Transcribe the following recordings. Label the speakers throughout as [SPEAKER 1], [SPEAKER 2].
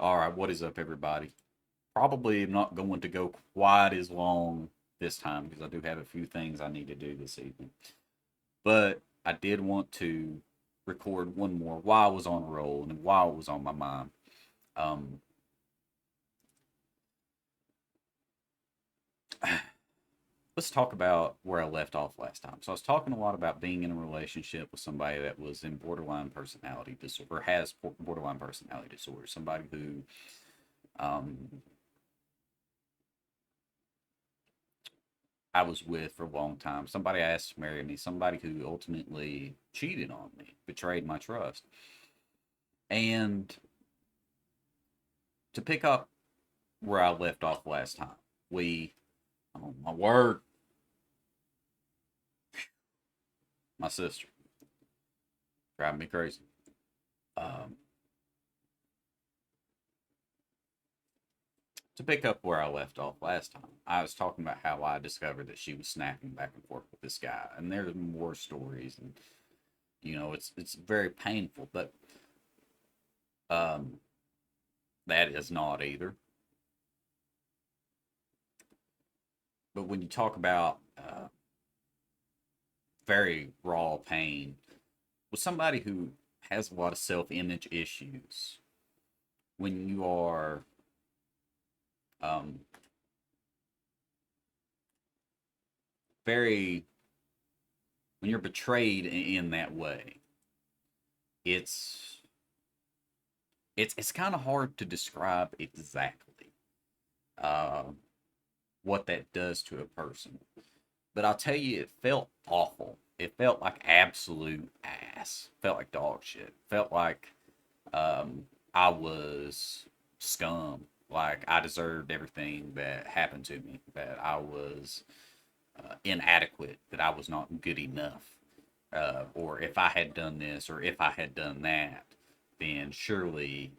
[SPEAKER 1] All right, what is up, everybody? Probably not going to go quite as long this time because I do have a few things I need to do this evening. But I did want to record one more while I was on a roll and while it was on my mind. Um, let's talk about where I left off last time. So I was talking a lot about being in a relationship with somebody that was in borderline personality disorder, or has borderline personality disorder, somebody who um, I was with for a long time, somebody asked to marry me, somebody who ultimately cheated on me, betrayed my trust. And to pick up where I left off last time, we, oh my word, my sister, driving me crazy. Um, to pick up where I left off last time, I was talking about how I discovered that she was snapping back and forth with this guy, and there's more stories, and it's very painful, but um, that is not either. But when you talk about very raw pain with somebody who has a lot of self-image issues, when you are um, very when you're betrayed in that way, it's it's kind of hard to describe exactly uh, what that does to a person. But I'll tell you, it felt awful. It felt like absolute ass. Felt like dog shit. Felt like um, I was scum. Like I deserved everything that happened to me. That I was inadequate. That I was not good enough. Or if I had done this, or if I had done that, then surely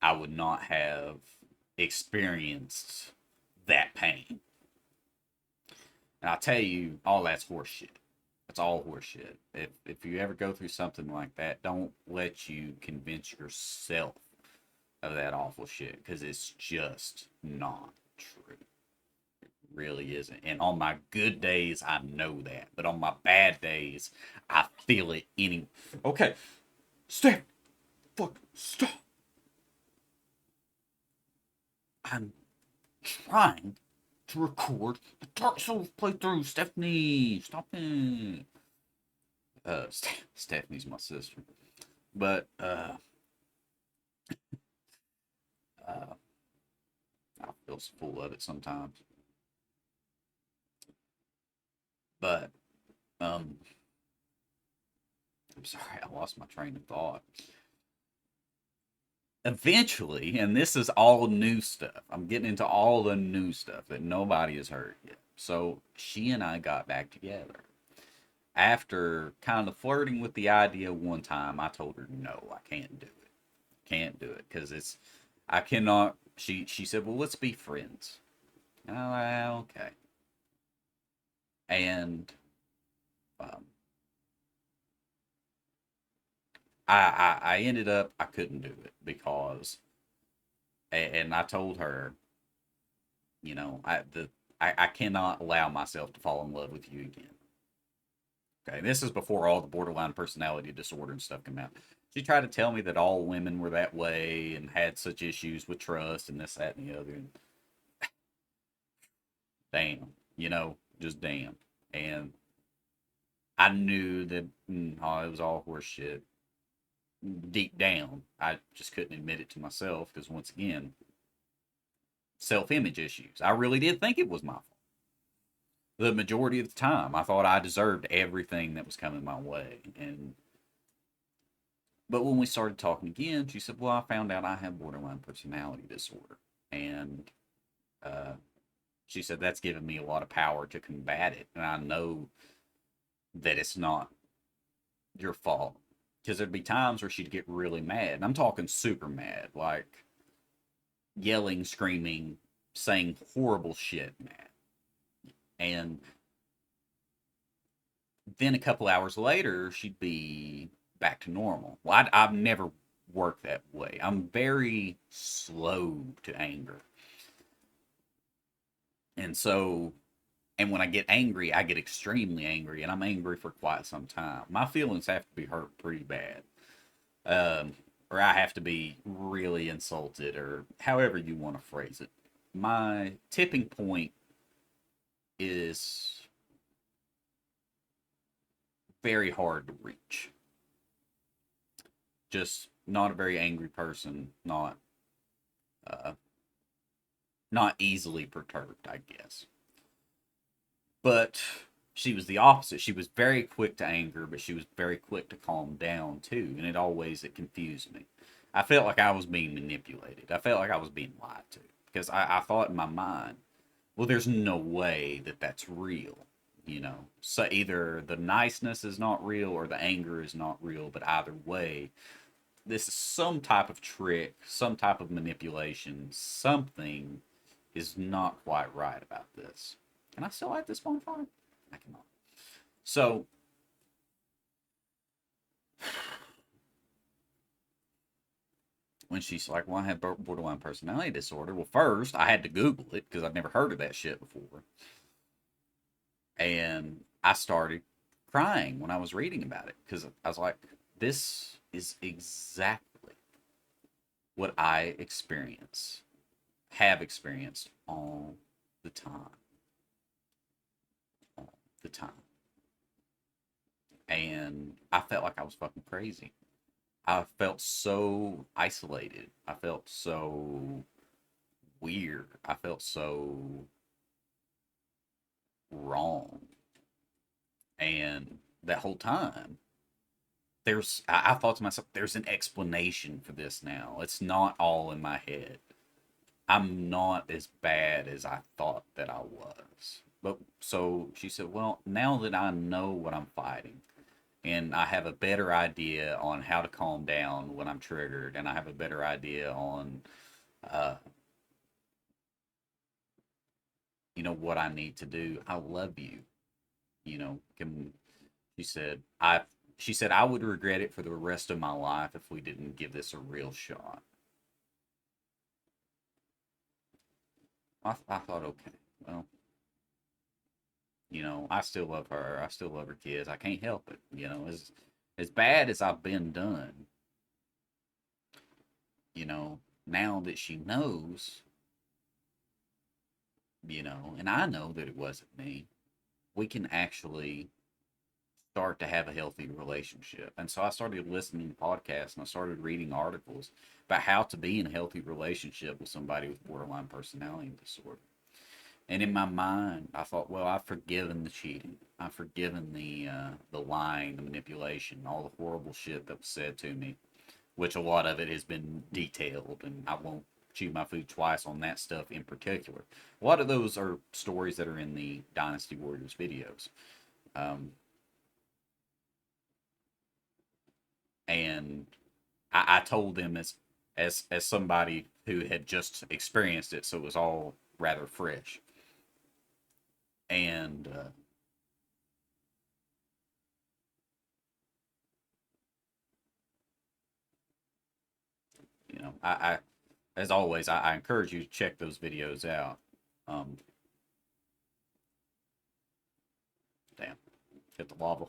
[SPEAKER 1] I would not have experienced that pain. And I'll tell you, all that's horseshit. That's all horseshit. If you ever go through something like that, don't let you convince yourself of that awful shit because it's just not true. It really isn't. And on my good days, I know that, but on my bad days, I feel it anyway. Okay, Steph, fuck, stop. I'm trying to record the Dark Souls playthrough. Stephanie, stop it. Stephanie's my sister, but uh, I feel full of it sometimes. But um, I'm sorry, I lost my train of thought. Eventually, and this is all new stuff. I'm getting into all the new stuff that nobody has heard yet. So she and I got back together. After kind of flirting with the idea one time, I told her, no, I can't do it. Can't do it because I cannot. She said, well, let's be friends. And I'm like, okay. And um, I ended up I couldn't do it because and I told her, I cannot allow myself to fall in love with you again. Okay, this is before all the borderline personality disorder and stuff came out. She tried to tell me that all women were that way and had such issues with trust and this, that, and the other. And damn, just damn. And I knew that oh, it was all horse shit. Deep down, I just couldn't admit it to myself because once again, self-image issues. I really did think it was my fault. The majority of the time, I thought I deserved everything that was coming my way. And but when we started talking again, she said, "Well, I found out I have borderline personality disorder," and uh, she said that's given me a lot of power to combat it, and I know that it's not your fault because there'd be times where she'd get really mad, and I'm talking super mad, like yelling, screaming, saying horrible shit, mad, and then a couple hours later, she'd be back to normal. Well, I've never work that way. I'm very slow to anger. And so, and when I get angry, I get extremely angry, and I'm angry for quite some time. My feelings have to be hurt pretty bad. Um, or I have to be really insulted, or however you want to phrase it. My tipping point is very hard to reach. Just not a very angry person, uh, not easily perturbed, I guess. But she was the opposite. She was very quick to anger, but she was very quick to calm down too, and it confused me. I felt like I was being manipulated. I felt like I was being lied to because I thought in my mind, well, there's no way that that's real. So either the niceness is not real or the anger is not real, but either way, this is some type of trick, some type of manipulation, something is not quite right about this. Can I still light this bonfire? I cannot. So, when she's like, well, I have borderline personality disorder. Well, first, I had to Google it because I'd never heard of that shit before. And I started crying when I was reading about it because I was like, this is exactly what I have experienced all the time. All the time. And I felt like I was fucking crazy. I felt so isolated. I felt so weird. I felt so wrong. And that whole time, I thought to myself, there's an explanation for this now. It's not all in my head. I'm not as bad as I thought that I was. But so she said, well, now that I know what I'm fighting, and I have a better idea on how to calm down when I'm triggered, and I have a better idea on, uh, what I need to do. I love you. Can she said I would regret it for the rest of my life if we didn't give this a real shot. I thought, okay, well, I still love her. I still love her kids. I can't help it. As bad as I've been done, you know, now that she knows, and I know that it wasn't me, we can actually start to have a healthy relationship. And so I started listening to podcasts and I started reading articles about how to be in a healthy relationship with somebody with borderline personality disorder. And in my mind, I thought, well, I've forgiven the cheating. I've forgiven the lying, the manipulation, all the horrible shit that was said to me, which a lot of it has been detailed, and I won't chew my food twice on that stuff in particular. A lot of those are stories that are in the Dynasty Warriors videos. Um, and I told them as somebody who had just experienced it, so it was all rather fresh. And I as always, I encourage you to check those videos out. Um, Damn, hit the lava.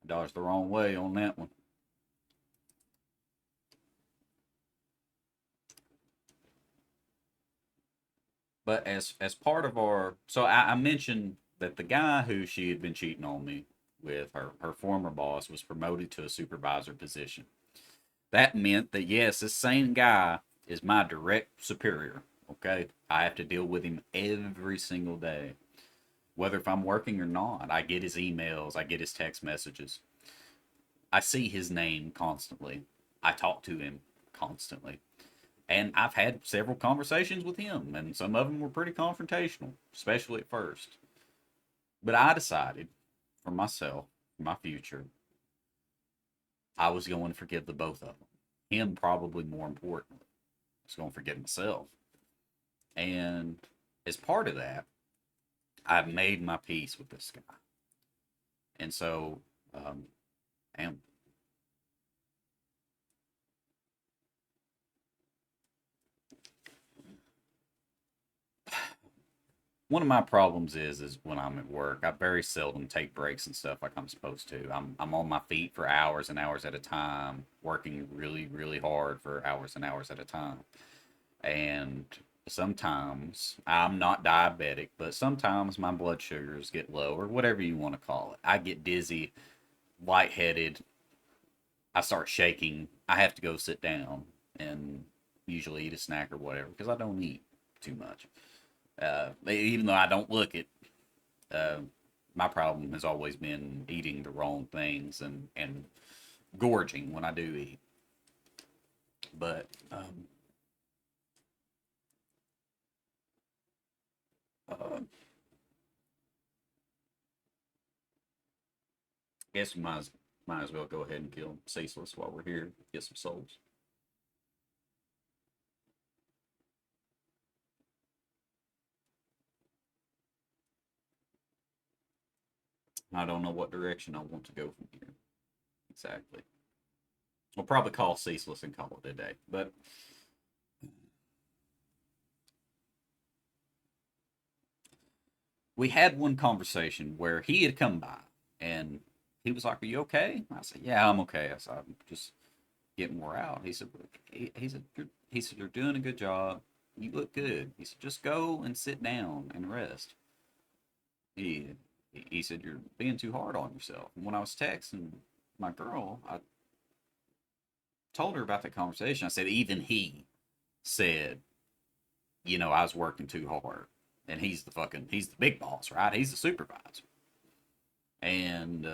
[SPEAKER 1] Dodged the wrong way on that one. But as part of our, so I mentioned that the guy who she had been cheating on me with, her former boss, was promoted to a supervisor position. That meant that yes, this same guy is my direct superior. Okay, I have to deal with him every single day, whether if I'm working or not. I get his emails, I get his text messages. I see his name constantly. I talk to him constantly. And I've had several conversations with him, and some of them were pretty confrontational, especially at first. But I decided for myself, for my future, I was going to forgive the both of them. Him, probably more importantly. I was going to forgive myself. And as part of that, I've made my peace with this guy. And so, um, and one of my problems is when I'm at work, I very seldom take breaks and stuff like I'm supposed to. I'm on my feet for hours and hours at a time, working really, really hard for hours and hours at a time. And sometimes I'm not diabetic, but sometimes my blood sugars get low or whatever you want to call it. I get dizzy, lightheaded, I start shaking. I have to go sit down and usually eat a snack or whatever because I don't eat too much. Even though I don't look it, uh, my problem has always been eating the wrong things and gorging when I do eat. But uh, I guess we might as well go ahead and kill Ceaseless while we're here. Get some souls. I don't know what direction I want to go from here exactly. We'll probably call Ceaseless and call it a day. But we had one conversation where he had come by and he was like, "Are you okay?" I said, "Yeah, I'm okay." I said, "I'm just getting wore out." He said, he said, "You're doing a good job. You look good." He said, "Just go and sit down and rest." He he said, "You're being too hard on yourself." And when I was texting my girl, I told her about that conversation. I said, even he said, I was working too hard. And he's the big boss, right? He's the supervisor. And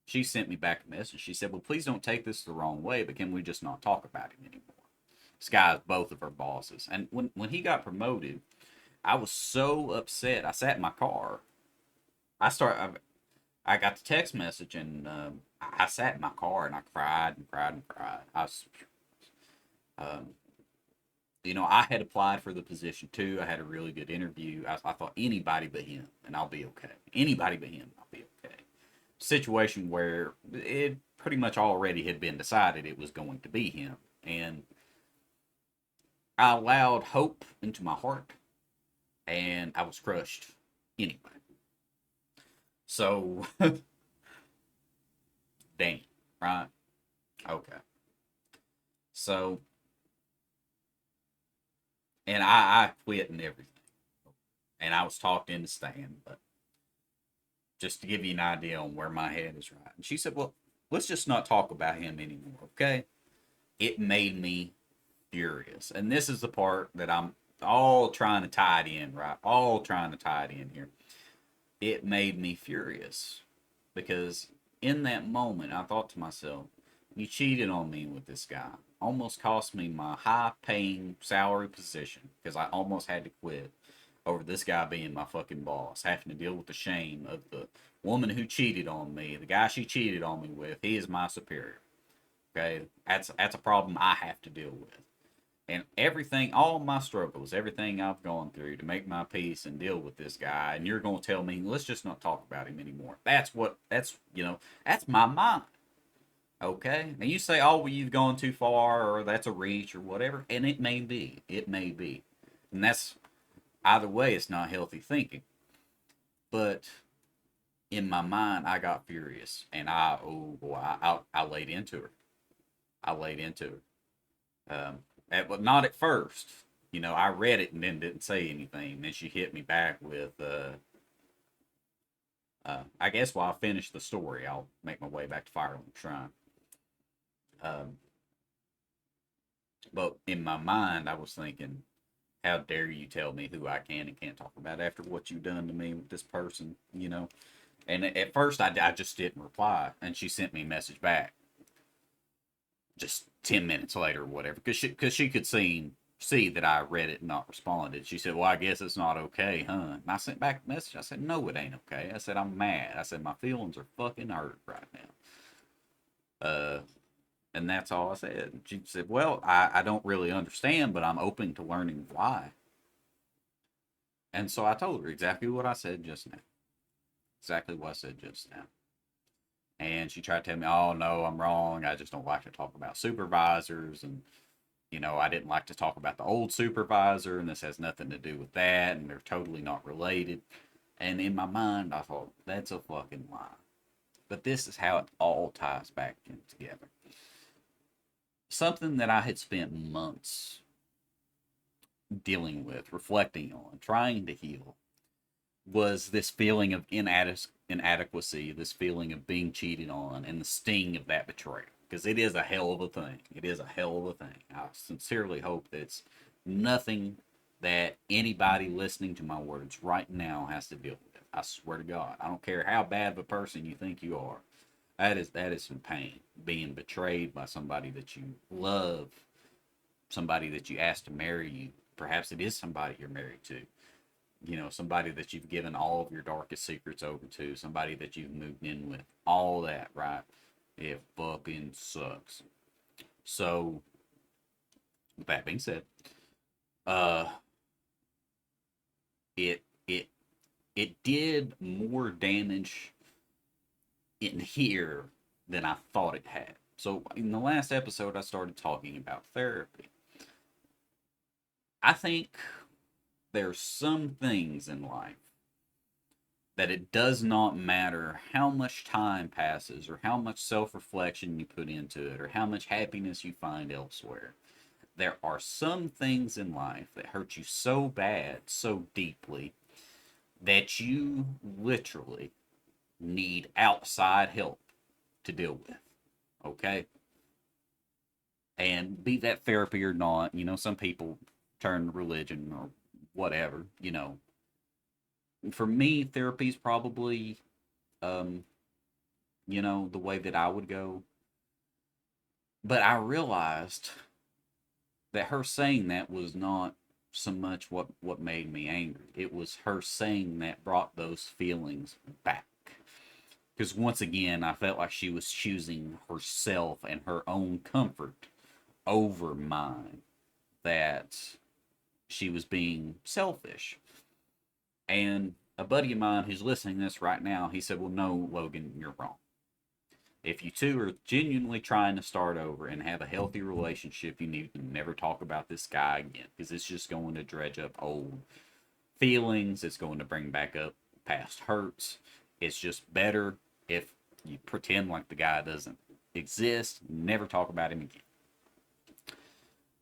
[SPEAKER 1] she sent me back a message. She said, "Well, please don't take this the wrong way, but can we just not talk about him anymore?" This guy's both of our bosses. And when he got promoted, I was so upset. I sat in my car. I got the text message and I sat in my car and I cried and cried and cried. Um, I had applied for the position too. I had a really good interview. I thought anybody but him and I'll be okay. Anybody but him, I'll be okay. Situation where it pretty much already had been decided it was going to be him. And I allowed hope into my heart and I was crushed anyway. So, damn, right? Okay. So, and I quit and everything. And I was talked into staying, but just to give you an idea on where my head is right. And she said, "Well, let's just not talk about him anymore, okay?" It made me furious. And this is the part that I'm all trying to tie it in, right? All trying to tie it in here. It made me furious because in that moment, I thought to myself, you cheated on me with this guy. Almost cost me my high paying salary position because I almost had to quit over this guy being my fucking boss, having to deal with the shame of the woman who cheated on me, the guy she cheated on me with. He is my superior. Okay, that's a problem I have to deal with. And everything, all my struggles, everything I've gone through to make my peace and deal with this guy, and you're going to tell me, let's just not talk about him anymore. That's my mind. Okay? Now you say, oh, well, you've gone too far, or that's a reach, or whatever, and it may be. It may be. And that's, either way, it's not healthy thinking. But in my mind, I got furious, and oh boy, I laid into her. I laid into her. But not at first. I read it and then didn't say anything. Then she hit me back with, I guess while I finish the story, I'll make my way back to Firelink Shrine. Um, but in my mind, I was thinking, how dare you tell me who I can and can't talk about after what you've done to me with this person? And at first, I just didn't reply. And she sent me a message back just 10 minutes later or whatever because she could see that I read it and not responded. She said, "Well, I guess it's not okay, huh?" And I sent back a message. I said, "No, it ain't okay." I said, "I'm mad." I said, "My feelings are fucking hurt right now." And that's all I said. And she said, "Well, I don't really understand, but I'm open to learning why." And so I told her exactly what I said just now. Exactly what I said just now. And she tried to tell me, "Oh no, I'm wrong. I just don't like to talk about supervisors." And I didn't like to talk about the old supervisor, and this has nothing to do with that, and they're totally not related. And in my mind, I thought, that's a fucking lie. But this is how it all ties back in together. Something that I had spent months dealing with, reflecting on, trying to heal, was this feeling of inadequacy, this feeling of being cheated on, and the sting of that betrayal. Because it is a hell of a thing. It is a hell of a thing. I sincerely hope that it's nothing that anybody listening to my words right now has to deal with. I swear to God. I don't care how bad of a person you think you are. That is some pain. Being betrayed by somebody that you love, somebody that you asked to marry you. Perhaps it is somebody you're married to. Somebody that you've given all of your darkest secrets over to, somebody that you've moved in with, all that, right? It fucking sucks. So, with that being said, uh, it it it did more damage in here than I thought it had. So, in the last episode, I started talking about therapy. I think there's some things in life that it does not matter how much time passes or how much self reflection you put into it or how much happiness you find elsewhere. There are some things in life that hurt you so bad, so deeply, that you literally need outside help to deal with. Okay? And be that therapy or not, some people turn to religion or whatever, For me, therapy is probably um, the way that I would go. But I realized that her saying that was not so much what made me angry. It was her saying that brought those feelings back. Because once again, I felt like she was choosing herself and her own comfort over mine. That she was being selfish. And a buddy of mine who's listening to this right now, he said, "Well, no, Logan, you're wrong. If you two are genuinely trying to start over and have a healthy relationship, you need to never talk about this guy again because it's just going to dredge up old feelings. It's going to bring back up past hurts. It's just better if you pretend like the guy doesn't exist, never talk about him again."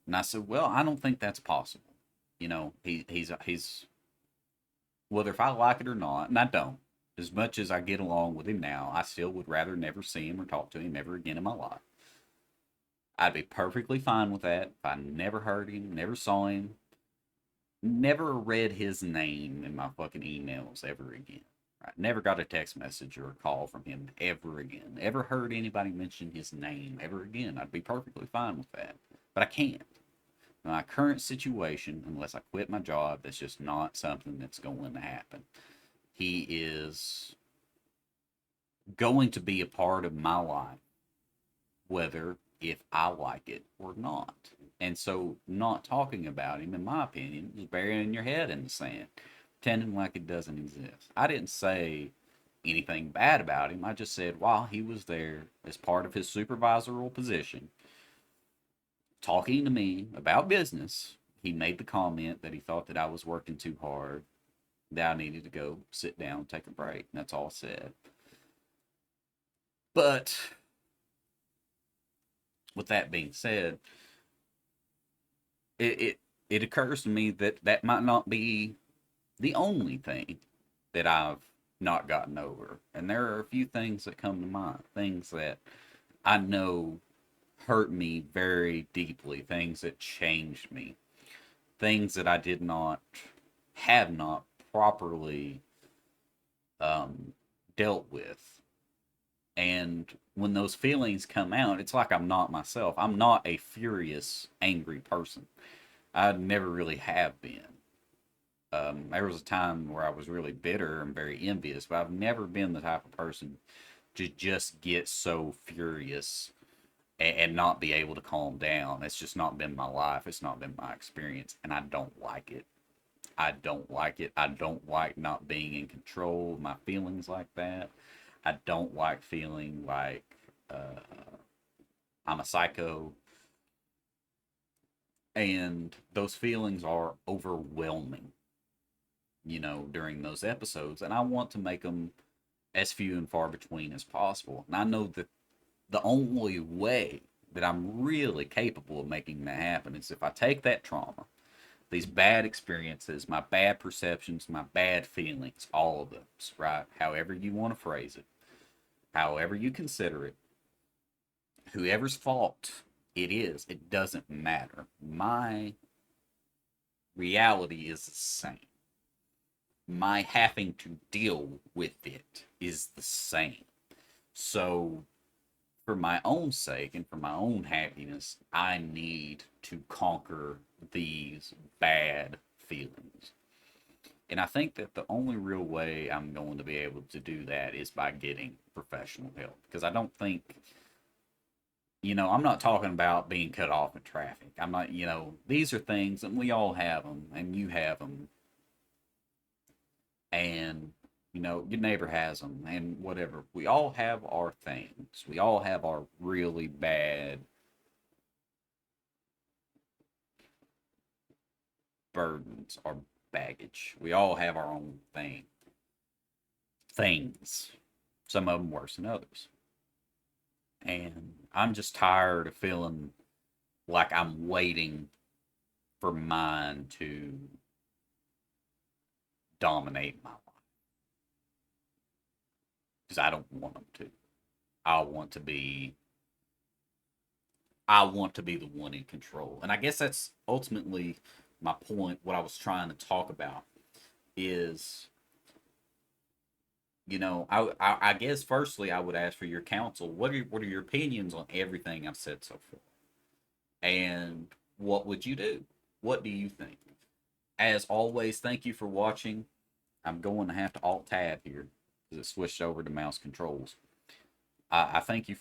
[SPEAKER 1] And I said, "Well, I don't think that's possible. He's whether if I like it or not, and I don't. As much as I get along with him now, I still would rather never see him or talk to him ever again in my life. I'd be perfectly fine with that if I never heard him, never saw him, never read his name in my fucking emails ever again. Right? Never got a text message or a call from him ever again. Ever heard anybody mention his name ever again. I'd be perfectly fine with that. But I can't. In my current situation, unless I quit my job, that's just not something that's going to happen. He is going to be a part of my life, whether if I like it or not. And so, not talking about him, in my opinion, is burying your head in the sand, pretending like it doesn't exist. I didn't say anything bad about him. I just said while he was there as part of his supervisorial position, talking to me about business, he made the comment that he thought that I was working too hard, that I needed to go sit down, take a break. And that's all I said. But with that being said, it occurs to me that that might not be the only thing that I've not gotten over. And there are a few things that come to mind, things that I know hurt me very deeply, things that changed me, things that I did not have not properly um, dealt with. And when those feelings come out, it's like I'm not myself. I'm not a furious, angry person. I never really have been. There was a time where I was really bitter and very envious, but I've never been the type of person to just get so furious and not be able to calm down. It's just not been my life. It's not been my experience, and I don't like it. I don't like it. I don't like not being in control of my feelings like that. I don't like feeling like I'm a psycho. And those feelings are overwhelming, during those episodes. And I want to make them as few and far between as possible. And I know that the only way that I'm really capable of making that happen is if I take that trauma, these bad experiences, my bad perceptions, my bad feelings, all of those, right? However you want to phrase it, however you consider it, whoever's fault it is, it doesn't matter. My reality is the same. My having to deal with it is the same. So, for my own sake and for my own happiness, I need to conquer these bad feelings. And I think that the only real way I'm going to be able to do that is by getting professional help. Because I don't think, I'm not talking about being cut off in traffic. I'm not, these are things, and we all have them, and you have them, and your neighbor has them, and whatever. We all have our things. We all have our really bad burdens, our baggage. We all have our own things. Some of them worse than others. And I'm just tired of feeling like I'm waiting for mine to dominate my life. Because I don't want them to. I want to be I want to be the one in control. And I guess that's ultimately my point. What I was trying to talk about is, I guess firstly I would ask for your counsel. What are your opinions on everything I've said so far? And what would you do? What do you think? As always, thank you for watching. I'm going to have to alt tab here because it switched over to mouse controls. I thank you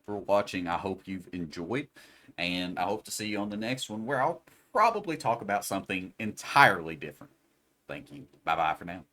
[SPEAKER 1] for watching. I hope you've enjoyed, and I hope to see you on the next one where I'll probably talk about something entirely different. Thank you. Bye bye for now.